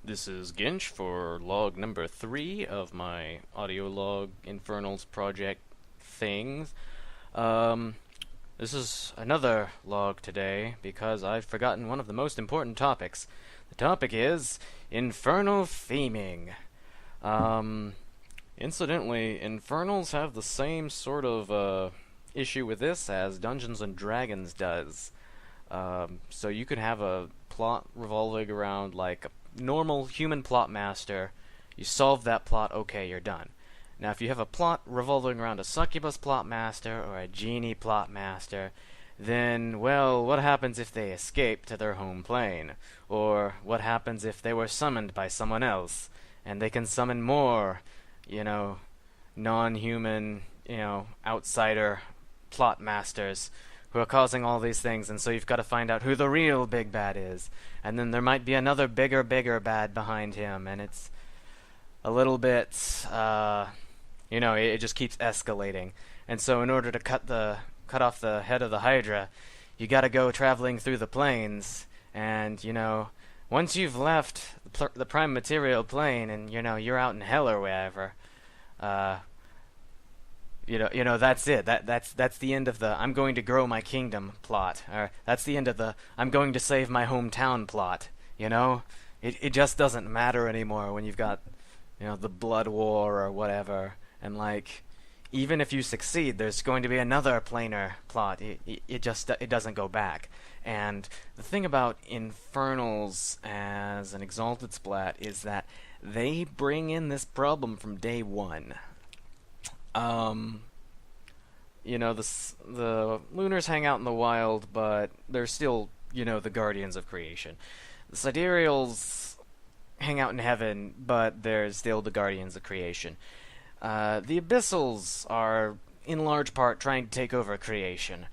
This is Gensh for log number 3 of my audio log Infernals project things. Um, this is another log today because I've forgotten one of the most important topics. The topic is Infernal theming. Um, Incidentally, Infernals have the same sort of issue with this as Dungeons and Dragons does. So you could have a plot revolving around like a normal human plot master. You solve that plot, okay, you're done. Now, if you have a plot revolving around a succubus plot master or a genie plot master, then, well, what happens if they escape to their home plane? Or what happens if they were summoned by someone else and they can summon more, you know, non-human, outsider plot masters who are causing all these things, and so you've got to find out who the real big bad is. And then there might be another bigger bad behind him, and it's a little bit, it just keeps escalating. And so in order to cut off the head of the Hydra, you got to go traveling through the planes, and, once you've left the prime material plane and, you're out in hell or wherever, uh, that's it. That's the end of the "I'm going to grow my kingdom" plot. Or that's the end of the "I'm going to save my hometown" plot. It just doesn't matter anymore when you've got, the blood war or whatever. And like, even if you succeed, there's going to be another planar plot. It doesn't go back. And the thing about Infernals as an Exalted Splat is that they bring in this problem from day one. Um, the Lunars hang out in the wild, but they're still, the guardians of creation. The Sidereals hang out in heaven, but they're still the guardians of creation. The Abyssals are, in large part, trying to take over creation.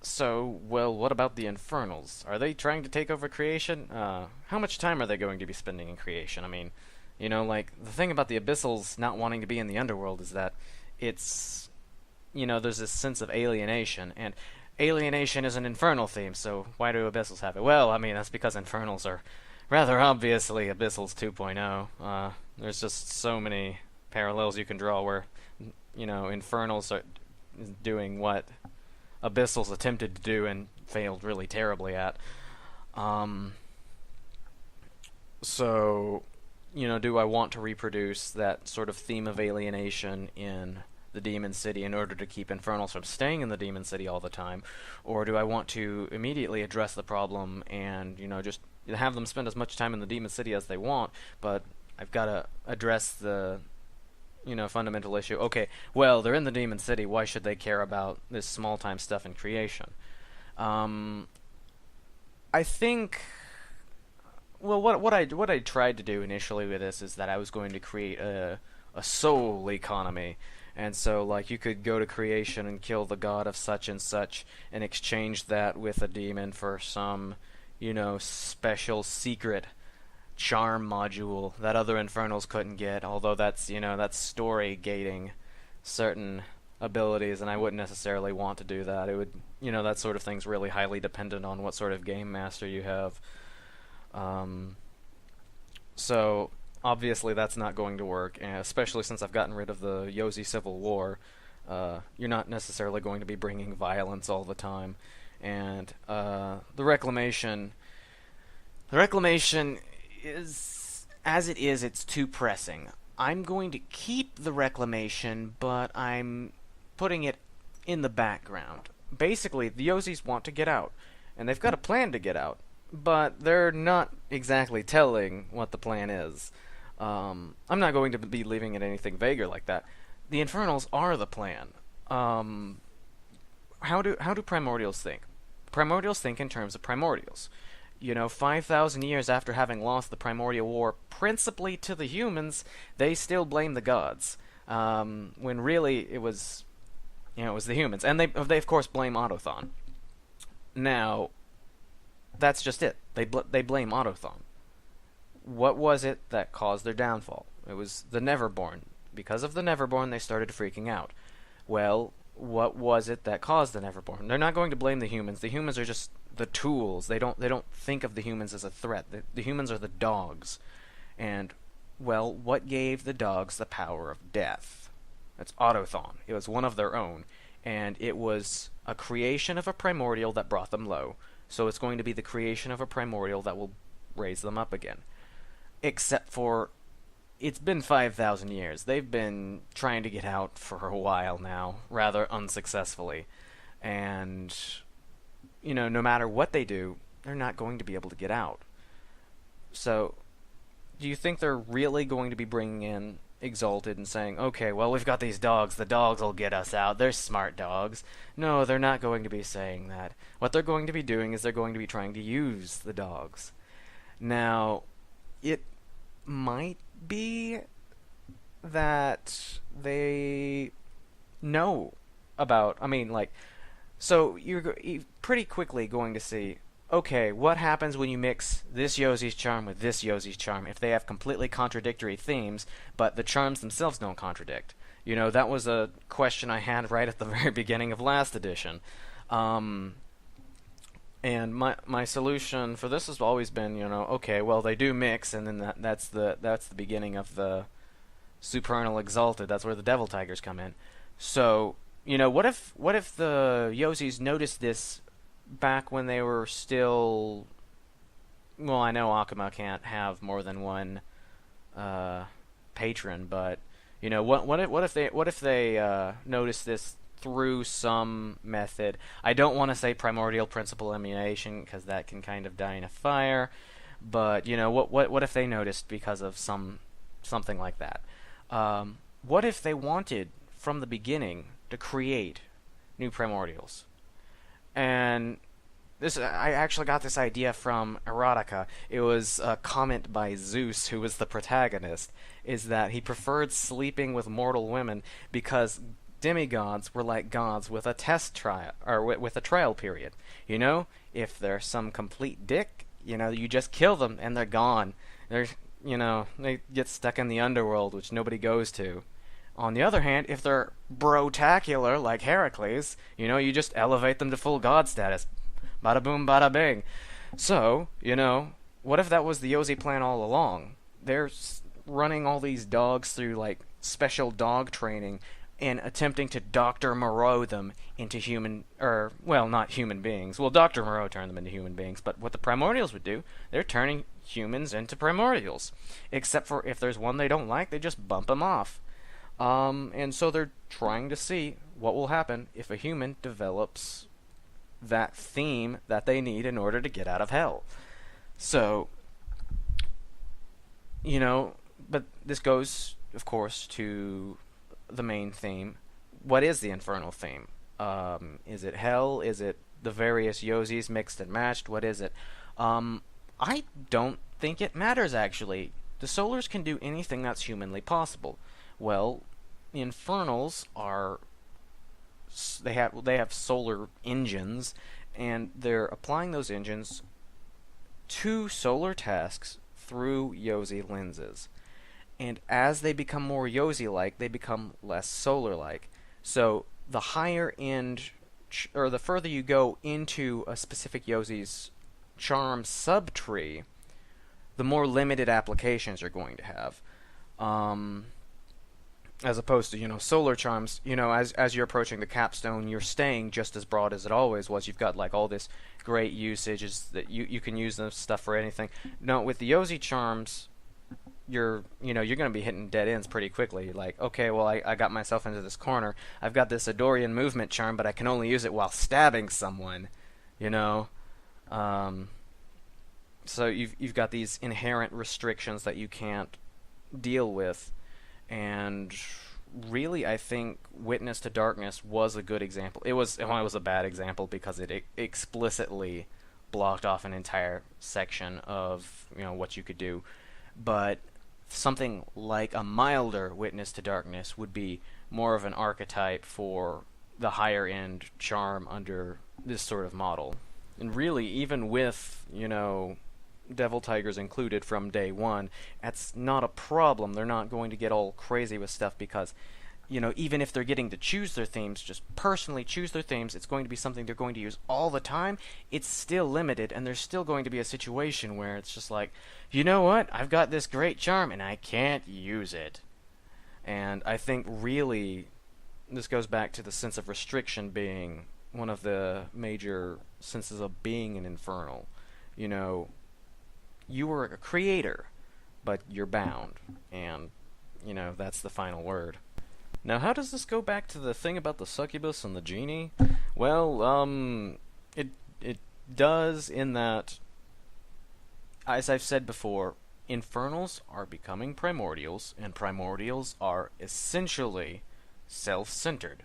So, well, what about the Infernals? Are they trying to take over creation? How much time are they going to be spending in creation? I mean, the thing about the Abyssals not wanting to be in the underworld is that it's, there's this sense of alienation, and alienation is an Infernal theme, so why do Abyssals have it? Well, I mean, that's because Infernals are rather obviously Abyssals 2.0. There's just so many parallels you can draw where, Infernals are doing what Abyssals attempted to do and failed really terribly at. So, do I want to reproduce that sort of theme of alienation in the Demon City in order to keep Infernals from staying in the Demon City all the time? Or do I want to immediately address the problem and, just have them spend as much time in the Demon City as they want, but I've got to address the, fundamental issue. Okay, well, they're in the Demon City, why should they care about this small-time stuff in creation? I think... Well, what I tried to do initially with this is that I was going to create a soul economy, and so like you could go to creation and kill the god of such and such, and exchange that with a demon for some, special secret charm module that other Infernals couldn't get. Although that's story gating certain abilities, and I wouldn't necessarily want to do that. It would, that sort of thing's really highly dependent on what sort of game master you have. So obviously that's not going to work, and especially since I've gotten rid of the Yozi Civil War. You're not necessarily going to be bringing violence all the time, and the Reclamation is as it is. It's too pressing. I'm going to keep the Reclamation, but I'm putting it in the background. Basically, the Yozis want to get out, and they've got a plan to get out, but they're not exactly telling what the plan is. I'm not going to be leaving it anything vaguer like that. The Infernals are the plan. How do Primordials think? Primordials think in terms of Primordials. 5,000 years after having lost the Primordial War, principally to the humans, they still blame the gods. When really it was, it was the humans, and they of course blame Autothon. Now, that's just it. They blame Autothon. What was it that caused their downfall? It was the Neverborn. Because of the Neverborn, they started freaking out. Well, what was it that caused the Neverborn? They're not going to blame the humans. The humans are just the tools. They don't think of the humans as a threat. The humans are the dogs. And well, what gave the dogs the power of death? It's Autothon. It was one of their own, and it was a creation of a primordial that brought them low. So it's going to be the creation of a primordial that will raise them up again. Except for it's been 5,000 years. They've been trying to get out for a while now, rather unsuccessfully. And, no matter what they do, they're not going to be able to get out. So, do you think they're really going to be bringing in Exalted and saying, okay, well, we've got these dogs, the dogs will get us out, they're smart dogs? No, they're not going to be saying that. What they're going to be doing is they're going to be trying to use the dogs. Now, it might be that they know about, so you're pretty quickly going to see, okay, what happens when you mix this Yozi's charm with this Yozi's charm if they have completely contradictory themes, but the charms themselves don't contradict? That was a question I had right at the very beginning of last edition. And my solution for this has always been, okay, well, they do mix, and then that's the beginning of the Supernal Exalted. That's where the Devil Tigers come in. So, what if the Yozis noticed this back when they were still... Well, I know Akuma can't have more than one patron, but what if they noticed this through some method? I don't want to say primordial principle emulation because that can kind of die in a fire, but what if they noticed because of something like that? What if they wanted from the beginning to create new primordials? And I actually got this idea from Erotica. It was a comment by Zeus, who was the protagonist, is that he preferred sleeping with mortal women because demigods were like gods with a test trial, or with a trial period. If they're some complete dick, you just kill them and they're gone. They get stuck in the underworld, which nobody goes to. On the other hand, if they're brotacular, like Heracles, you just elevate them to full god status. Bada boom, bada bing. So, what if that was the Yozi plan all along? They're running all these dogs through, special dog training and attempting to Dr. Moreau them into not human beings. Well, Dr. Moreau turned them into human beings, but what the primordials would do, they're turning humans into primordials. Except for if there's one they don't like, they just bump them off. And so they're trying to see what will happen if a human develops that theme that they need in order to get out of hell. So, but this goes, of course, to the main theme. What is the infernal theme? Is it hell? Is it the various Yozis mixed and matched? What is it? I don't think it matters, actually. The Solars can do anything that's humanly possible. Well, the Infernals are... They have solar engines, and they're applying those engines to solar tasks through Yozi lenses. And as they become more Yozi-like, they become less solar-like. So the higher end, or the further you go into a specific Yozi's charm subtree, the more limited applications you're going to have. As opposed to, solar charms, as you're approaching the capstone, you're staying just as broad as it always was. You've got, all this great usages that you can use this stuff for anything. No, with the Yozi charms, you're going to be hitting dead ends pretty quickly. Okay, well, I got myself into this corner. I've got this Adorian movement charm, but I can only use it while stabbing someone, So you've got these inherent restrictions that you can't deal with. And really, I think Witness to Darkness was a good example. It was a bad example because it explicitly blocked off an entire section of what you could do. But something like a milder Witness to Darkness would be more of an archetype for the higher end charm under this sort of model. And really, even with Devil Tigers included from day one, that's not a problem. They're not going to get all crazy with stuff because even if they're getting to choose their themes, just personally choose their themes, it's going to be something they're going to use all the time. It's still limited, and there's still going to be a situation where it's just like, you know what? I've got this great charm, and I can't use it. And I think really this goes back to the sense of restriction being one of the major senses of being an infernal. You were a creator, but you're bound, and that's the final word. Now, how does this go back to the thing about the succubus and the genie? Well, it does in that, as I've said before, infernals are becoming primordials, and primordials are essentially self-centered.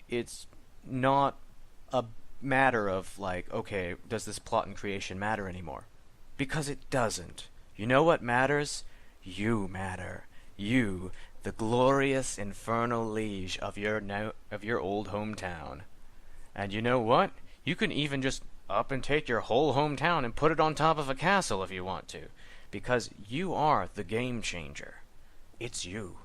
It's not a matter of like, okay, does this plot and creation matter anymore? Because it doesn't. You know what matters? You matter. You, the glorious infernal liege of your old hometown. And you know what? You can even just up and take your whole hometown and put it on top of a castle if you want to, because you are the game changer. It's you.